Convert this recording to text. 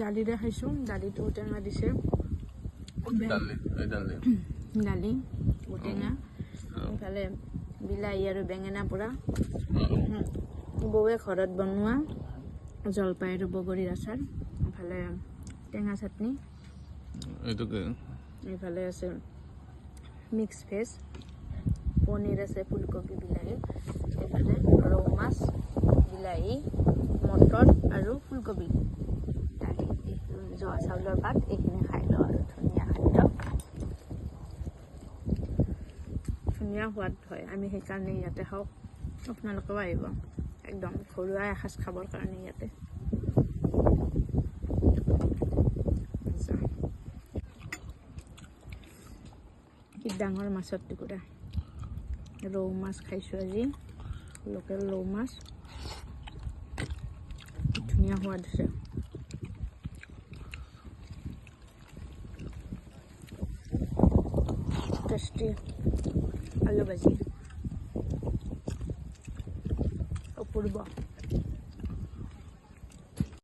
দালিৰে খাইছোঁ দালিটো ঔটেঙা দিছে দালি ঔটেঙা ইফালে বিলাহী আৰু বেঙেনা পোৰা বৌৱে ঘৰত বনোৱা জলপাই আৰু বগৰীৰ আচাৰ ইফালে টেঙা চাটনি এইফালে আছে মিক্স ভেজ পনীৰ আছে ফুলকবি বিলাহী এইফালে ৰৌ মাছ বিলাহী মটৰ আৰু ফুলকবি দালি জহা চাউলৰ ভাত এইখিনি খাই লওঁ আৰু ধুনীয়া খাদ্য ধুনীয়া সোৱাদ হয় আমি সেইকাৰণে ইয়াতে খাওঁ আপোনালোকেও আহিব একদম ঘৰুৱা এসাঁজ খাবৰ কাৰণে ইয়াতে কি ডাঙৰ মাছৰ টুকুৰা ৰৌ মাছ খাইছোঁ আজি লোকেল ৰৌ মাছ ধুনীয়া সোৱাদ আছে টেষ্টি আলু ভাজি অপূৰ্ব